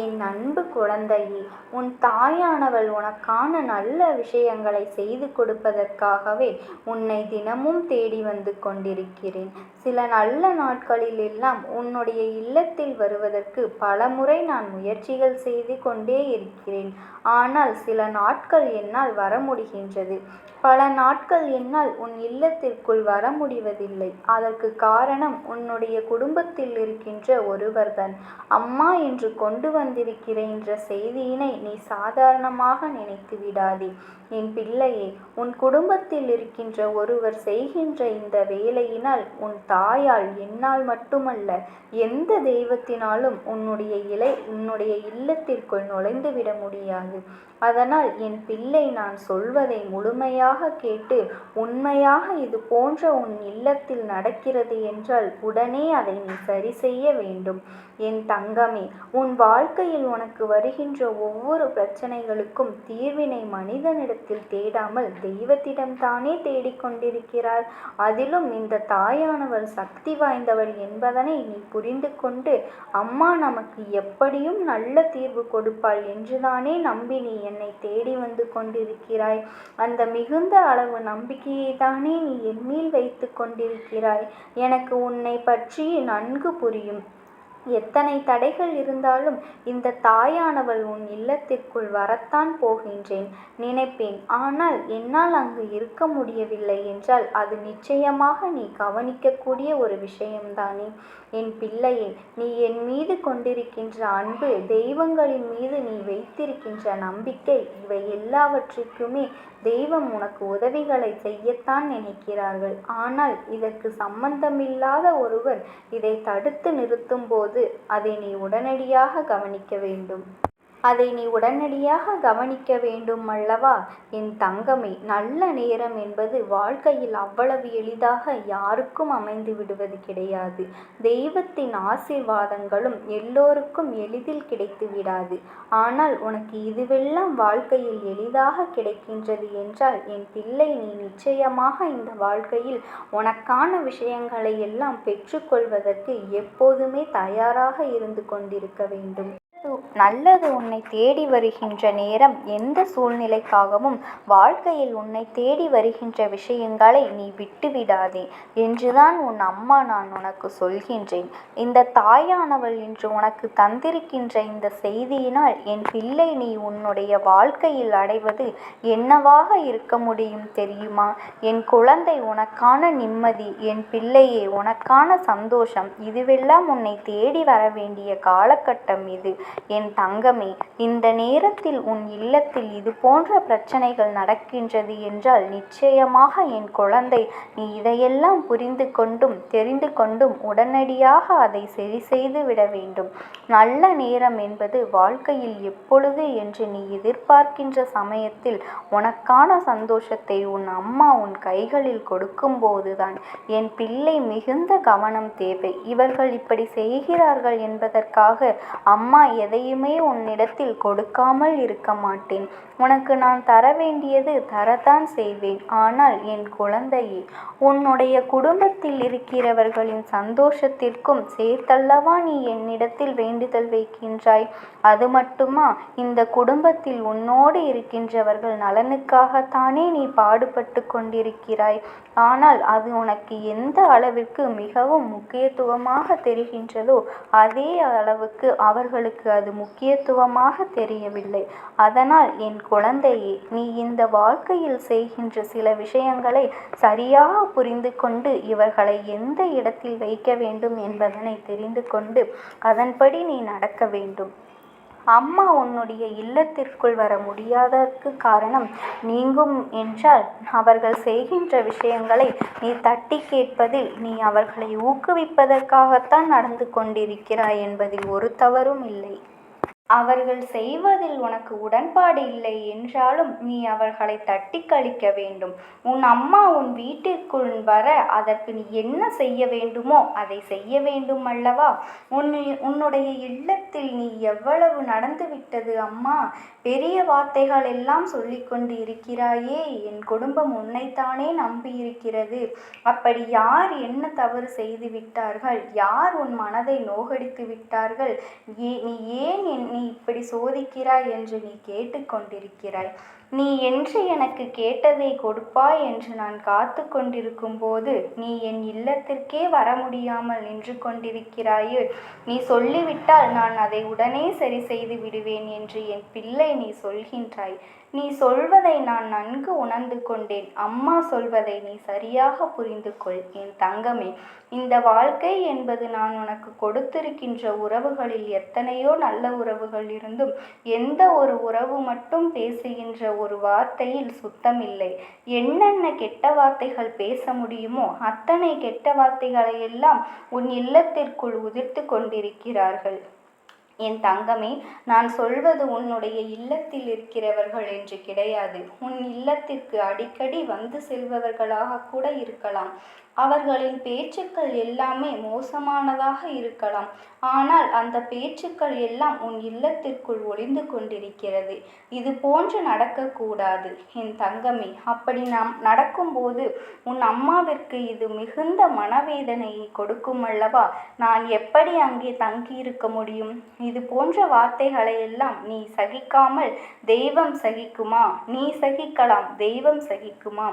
என் அன்பு குழந்தையே, உன் தாயானவள் உனக்கான நல்ல விஷயங்களை செய்து கொடுப்பதற்காகவே உன்னை தினமும் தேடி வந்து கொண்டிருக்கிறேன். சில நல்ல நாட்களில் எல்லாம் உன்னுடைய இல்லத்தில் வருவதற்கு பலமுறை நான் முயற்சிகள் செய்து கொண்டே இருக்கிறேன். ஆனால் சில நாட்கள் என்னால் வர முடிகின்றது, பல நாட்கள் என்னால் உன் இல்லத்திற்குள் வர முடிவதில்லை. அதற்கு காரணம் உன்னுடைய குடும்பத்தில் இருக்கின்ற ஒருவர்தான். அம்மா என்று கொண்டு வந்திருக்கின்ற செய்தியினை நீ சாதாரணமாக நினைத்து விடாதே. என் பிள்ளையே, உன் குடும்பத்தில் இருக்கின்ற ஒருவர் செய்கின்ற இந்த வேலையினால் உன் தாயால், என்னால் மட்டுமல்ல எந்த தெய்வத்தினாலும் உன்னுடைய இல்லத்திற்குள் நுழைந்து விட முடியாது. அதனால் என் பிள்ளை, நான் சொல்வதை முழுமையாக கேட்டு உண்மையாக இது போன்ற உன் இல்லத்தில் நடக்கிறது என்றால் உடனே அதை நீ சரி செய்ய வேண்டும். என் தங்கமே, உன் வாழ்க்கையில் உனக்கு வருகின்ற ஒவ்வொரு பிரச்சனைகளுக்கும் தீர்வினை மனிதனிடத்தில் தேடாமல் தெய்வத்திடம்தானே தேடிக்கொண்டிருக்கிறாள். அதிலும் இந்த தாயானவள் சக்தி வாய்ந்தவள் என்பதனை நீ புரிந்து கொண்டு, அம்மா நமக்கு எப்படியும் நல்ல தீர்வு கொடுப்பாள் என்றுதானே நம்பி நீ என்னை தேடி வந்து கொண்டிருக்கிறாய். அந்த மிகுந்த அளவு நம்பிக்கையை தானே நீ என்மேல் வைத்து கொண்டிருக்கிறாய். எனக்கு உன்னை பற்றி நன்கு புரியும். எத்தனை தடைகள் இருந்தாலும் இந்த தாயானவள் உன் இல்லத்திற்குள் வரத்தான் போகின்றேன் நினைப்பேன். ஆனால் என்னால் அங்கு இருக்க முடியவில்லை என்றால் அது நிச்சயமாக நீ கவனிக்கக்கூடிய ஒரு விஷயம்தானே. என் பிள்ளையே, நீ என் மீது கொண்டிருக்கின்ற அன்பு, தெய்வங்களின் மீது நீ வைத்திருக்கின்ற நம்பிக்கை, இவை எல்லாவற்றிற்குமே தெய்வம் உனக்கு உதவிகளை செய்யத்தான் நினைக்கிறார்கள். ஆனால் இதற்கு சம்பந்தமில்லாத ஒருவர் இதை தடுத்து நிறுத்தும் போது அதை நீ உடனடியாக கவனிக்க வேண்டும் அல்லவா? என் தங்கமே, நல்ல நேரம் என்பது வாழ்க்கையில் அவ்வளவு எளிதாக யாருக்கும் அமைந்து விடுவது கிடையாது. தெய்வத்தின் ஆசீர்வாதங்களும் எல்லோருக்கும் எளிதில் கிடைத்து விடாது. ஆனால் உனக்கு இதுவெல்லாம் வாழ்க்கையில் எளிதாக கிடைக்கின்றது என்றால் என் பிள்ளை, நீ நிச்சயமாக இந்த வாழ்க்கையில் உனக்கான விஷயங்களை எல்லாம் பெற்றுக்கொள்வதற்கு எப்போதுமே தயாராக இருந்து கொண்டிருக்க வேண்டும். நல்லது உன்னை தேடி வருகின்ற நேரம், எந்த சூழ்நிலைக்காகவும் வாழ்க்கையில் உன்னை தேடி வருகின்ற விஷயங்களை நீ விட்டுவிடாதே என்றுதான் உன் அம்மா நான் உனக்கு சொல்கின்றேன். இந்த தாயானவள் இன்று உனக்கு தந்திருக்கின்ற இந்த செய்தியினால் என் பிள்ளை, நீ உன்னுடைய வாழ்க்கையில் அடைவது என்னவாக இருக்க முடியும் தெரியுமா? என் குழந்தை, உனக்கான நிம்மதி, என் பிள்ளையே உனக்கான சந்தோஷம், இதுவெல்லாம் உன்னை தேடி வர வேண்டிய காலகட்டம் இது. என் தங்கமே, இந்த நேரத்தில் உன் இல்லத்தில் இது போன்ற பிரச்சனைகள் நடக்கின்றது என்றால் நிச்சயமாக என் குழந்தை, நீ இதையெல்லாம் புரிந்து கொண்டும் தெரிந்து கொண்டும் உடனடியாக அதை சரி செய்து விட வேண்டும். நல்ல நேரம் என்பது வாழ்க்கையில் எப்பொழுது என்று நீ எதிர்பார்க்கின்ற சமயத்தில் உனக்கான சந்தோஷத்தை உன் அம்மா உன் கைகளில் கொடுக்கும் போதுதான். என் பிள்ளை, மிகுந்த கவனம் தேவை. இவர்கள் இப்படி செய்கிறார்கள் என்பதற்காக அம்மா எதையுமே உன்னிடத்தில் கொடுக்காமல் இருக்க மாட்டேன். உனக்கு நான் தர வேண்டியது தரத்தான் செய்வேன். ஆனால் என் குழந்தையே, உன்னுடைய குடும்பத்தில் இருக்கிறவர்களின் சந்தோஷத்திற்கும் சேர்த்தல்லவா நீ என்னிடத்தில் வேண்டுதல் வைக்கின்றாய்? அது மட்டுமா, இந்த குடும்பத்தில் உன்னோடு இருக்கின்றவர்கள் நலனுக்காகத்தானே நீ பாடுபட்டு கொண்டிருக்கிறாய். ஆனால் அது உனக்கு எந்த அளவிற்கு மிகவும் முக்கியத்துவமாக தெரிகின்றதோ அதே அளவுக்கு அவர்களுக்கு அது முக்கியத்துவமாக தெரியவில்லை. அதனால் என் குழந்தையே, நீ இந்த வாழ்க்கையில் செய்கின்ற சில விஷயங்களை சரியாக புரிந்து கொண்டு இவர்களை எந்த இடத்தில் வைக்க வேண்டும் என்பதனை தெரிந்து கொண்டு அதன்படி நீ நடக்க வேண்டும். அம்மா உன்னுடைய இல்லத்திற்குள் வர முடியாததற்கு காரணம் நீங்கும் என்றால் அவர்கள் செய்கின்ற விஷயங்களை நீ தட்டி கேட்பதில் நீ அவர்களை ஊக்குவிப்பதற்காகத்தான் நடந்து கொண்டிருக்கிறாய் என்பதில் ஒரு தவறும் இல்லை. அவர்கள் செய்வதில் உனக்கு உடன்பாடு இல்லை என்றாலும் நீ அவர்களை தட்டி கழிக்க வேண்டும். உன் அம்மா உன் வீட்டிற்குள் வர அதற்கு நீ என்ன செய்ய வேண்டுமோ அதை செய்ய வேண்டும் அல்லவா? உன்னுடைய இல்லத்தில் நீ எவ்வளவு நடந்து விட்டது அம்மா, பெரிய வார்த்தைகள் எல்லாம் சொல்லி கொண்டு இருக்கிறாயே. என் குடும்பம் உன்னைத்தானே நம்பியிருக்கிறது. அப்படி யார் என்ன தவறு செய்து விட்டார்கள்? யார் உன் மனதை நோகடித்து விட்டார்கள்? நீ ஏன் நீ இப்படி சோதிக்கிறாய் என்று நீ கேட்டுக்கொண்டிருக்கிறாய். நீ என்று எனக்கு கேட்டதை கொடுப்பாய் என்று நான் காத்து கொண்டிருக்கும் போது நீ என் இல்லத்திற்கே வர முடியாமல் நின்று கொண்டிருக்கிறாயே. நீ சொல்லிவிட்டால் நான் அதை உடனே சரி செய்து விடுவேன் என்று என் பிள்ளை நீ சொல்கின்றாய். நீ சொல்வதை நான் நன்கு உணர்ந்து கொண்டேன். அம்மா சொல்வதை நீ சரியாக புரிந்து கொள் என் தங்கமே. இந்த வாழ்க்கை என்பது நான் உனக்கு கொடுத்திருக்கின்ற உறவுகளில் எத்தனையோ நல்ல உறவுகள் இருந்தும் எந்த ஒரு உறவு மட்டும் பேசுகின்ற ஒரு வார்த்தையில் சுத்தமில்லை. என்னென்ன கெட்ட வார்த்தைகள் பேச முடியுமோ அத்தனை கெட்ட வார்த்தைகளை எல்லாம் உன் இல்லத்திற்குள் உதிர்த்து கொண்டிருக்கிறார்கள். என் தங்கமே, நான் சொல்வது உன்னுடைய இல்லத்தில் இருக்கிறவர்கள் என்று கிடையாது. உன் இல்லத்திற்கு அடிக்கடி வந்து செல்பவர்களாக கூட இருக்கலாம். அவர்களின் பேச்சுக்கள் எல்லாமே மோசமானதாக இருக்கலாம். ஆனால் அந்த பேச்சுக்கள் எல்லாம் உன் இல்லத்திற்குள் ஒளிந்து கொண்டிருக்கிறது. இது போன்று நடக்கக்கூடாது என் தங்கமே. அப்படி நாம் நடக்கும்போது உன் அம்மாவிற்கு இது மிகுந்த மனவேதனையை கொடுக்கும் அல்லவா? நான் எப்படி அங்கே தங்கியிருக்க முடியும்? இது போன்ற வார்த்தைகளை எல்லாம் நீ சகிக்காமல் தெய்வம் சகிக்குமா? நீ சகிக்கலாம், தெய்வம் சகிக்குமா?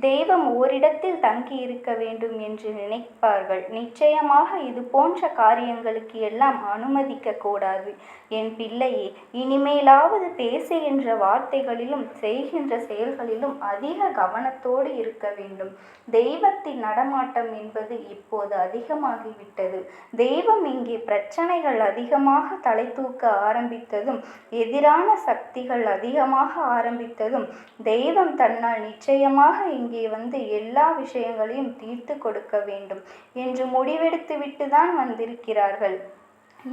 தெய்வம் ஓரிடத்தில் தங்கி இருக்க வேண்டும் என்று நினைப்பார்கள். நிச்சயமாக இது போன்ற காரியங்களுக்கு எல்லாம் அனுமதிக்க கூடாது என் பிள்ளையே. இனிமேலாவது பேசுகின்ற வார்த்தைகளிலும் செய்கின்ற செயல்களிலும் அதிக கவனத்தோடு இருக்க வேண்டும். தெய்வத்தின் நடமாட்டம் என்பது இப்போது அதிகமாகிவிட்டது. தெய்வம் இங்கே பிரச்சனைகள் அதிகமாக தலை தூக்க ஆரம்பித்ததும் எதிரான சக்திகள் அதிகமாக ஆரம்பித்ததும் தெய்வம் தன்னால் நிச்சயமாக இங்கே வந்து எல்லா விஷயங்களையும் தீர்த்து கொடுக்க வேண்டும் என்று முடிவெடுத்து விட்டுதான் வந்திருக்கிறார்கள்.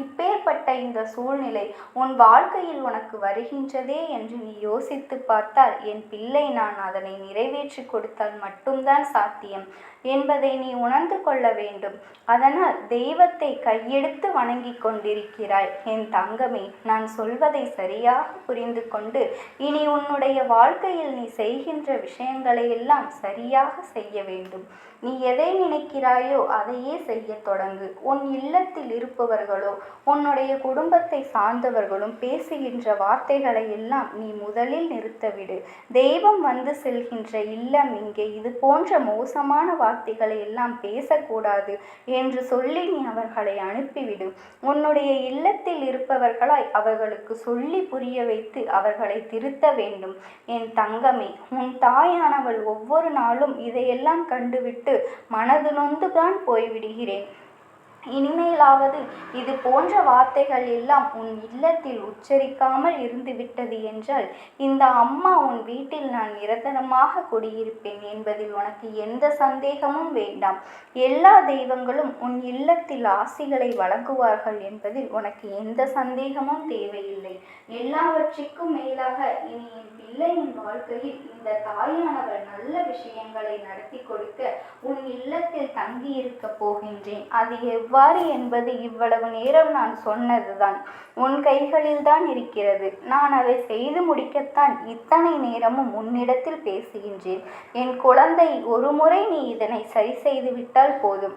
இப்பேற்பட்ட இந்த சூழ்நிலை உன் வாழ்க்கையில் உனக்கு வருகின்றதே என்று நீ யோசித்து பார்த்தால் என் பிள்ளை, நான் அதனை நிறைவேற்றி கொடுத்தால் மட்டும்தான் சாத்தியம் என்பதை நீ உணர்ந்து கொள்ள வேண்டும். அதனால் தெய்வத்தை கையெடுத்து வணங்கி கொண்டிருக்கிறாய் என் தங்கமே. நான் சொல்வதை சரியாக புரிந்து கொண்டு இனி உன்னுடைய வாழ்க்கையில் நீ செய்கின்ற விஷயங்களை எல்லாம் சரியாக செய்ய வேண்டும். நீ எதை நினைக்கிறாயோ அதையே செய்ய தொடங்கு. உன் இல்லத்தில் இருப்பவர்களோ உன்னுடைய குடும்பத்தை சார்ந்தவர்களும் பேசுகின்ற வார்த்தைகளை எல்லாம் நீ முதலில் நிறுத்தவிடு. தெய்வம் வந்து செல்கின்ற இல்லம் இங்கே இது போன்ற மோசமான வார்த்தைகளை எல்லாம் பேசக்கூடாது என்று சொல்லி நீ அவர்களை அனுப்பிவிடு. உன்னுடைய இல்லத்தில் இருப்பவர்களாய் அவர்களுக்கு சொல்லி புரிய வைத்து அவர்களை திருத்த வேண்டும் என் தங்கமே. உன் தாயானவள் ஒவ்வொரு நாளும் இதையெல்லாம் கண்டுவிட்டு மனது நொந்து தான் போய்விடுகிறேன். இனிமேலாவது இது போன்ற வார்த்தைகள் எல்லாம் உன் இல்லத்தில் உச்சரிக்காமல் இருந்து விட்டது என்றால் இந்த அம்மா உன் வீட்டில் நான் நிரந்தரமாக குடியிருப்பேன் என்பதில் உனக்கு எந்த சந்தேகமும் வேண்டாம். எல்லா தெய்வங்களும் உன் இல்லத்தில் ஆசிகளை வழங்குவார்கள் என்பதில் உனக்கு எந்த சந்தேகமும் தேவையில்லை. எல்லாவற்றிற்கும் மேலாக இனி என் பிள்ளையின் வாழ்க்கையில் இந்த தாயானவள் நல்ல விஷயங்களை நடத்தி கொடுக்க உன் இல்லத்தில் தங்கியிருக்க போகின்றேன். அது எவ்வாறு என்பது இவ்வளவு நேரம் நான் சொன்னதுதான் உன் கைகளில் தான் இருக்கிறது. நான் அதை செய்து முடிக்கத்தான் இத்தனை நேரமும் உன்னிடத்தில் பேசுகின்றேன். என் குழந்தை, ஒரு முறை நீ இதனை சரி செய்து விட்டால் போதும்.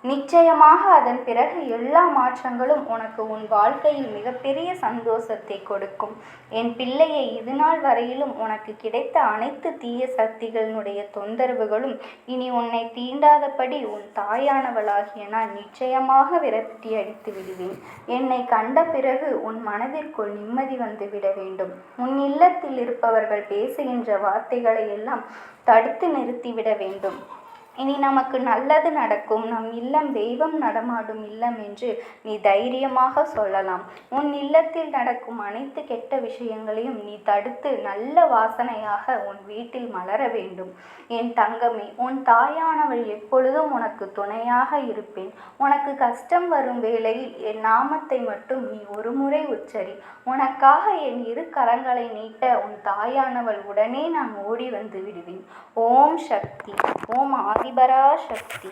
நிச்சயமாக அதன் பிறகு எல்லா மாற்றங்களும் உனக்கு உன் வாழ்க்கையில் மிகப்பெரிய சந்தோஷத்தை கொடுக்கும். என் பிள்ளையை, இதுநாள் வரையிலும் உனக்கு கிடைத்த அனைத்து தீய சக்திகளினுடைய தொந்தரவுகளும் இனி உன்னை தீண்டாதபடி உன் தாயானவளாகிய நான் நிச்சயமாக விரட்டி அடித்து விடுவேன். என்னை கண்ட பிறகு உன் மனதிற்குள் நிம்மதி வந்து விட வேண்டும். உன் இல்லத்தில் இருப்பவர்கள் பேசுகின்ற வார்த்தைகளை எல்லாம் தடுத்து நிறுத்திவிட வேண்டும். இனி நமக்கு நல்லது நடக்கும், நம் இல்லம் தெய்வம் நடமாடும் இல்லம் என்று நீ தைரியமாக சொல்லலாம். உன் இல்லத்தில் நடக்கும் அனைத்து கெட்ட விஷயங்களையும் நீ தடுத்து நல்ல வாசனையாக உன் வீட்டில் மலர வேண்டும் என் தங்கமே. உன் தாயானவள் எப்பொழுதும் உனக்கு துணையாக இருப்பேன். உனக்கு கஷ்டம் வரும் வேளையில் என் நாமத்தை மட்டும் நீ ஒரு முறை உச்சரி. உனக்காக என் இரு கரங்களை நீட்ட உன் தாயானவள் உடனே நான் ஓடி வந்து விடுவேன். ஓம் சக்தி, ஓம் ஆதிபரா சக்தி.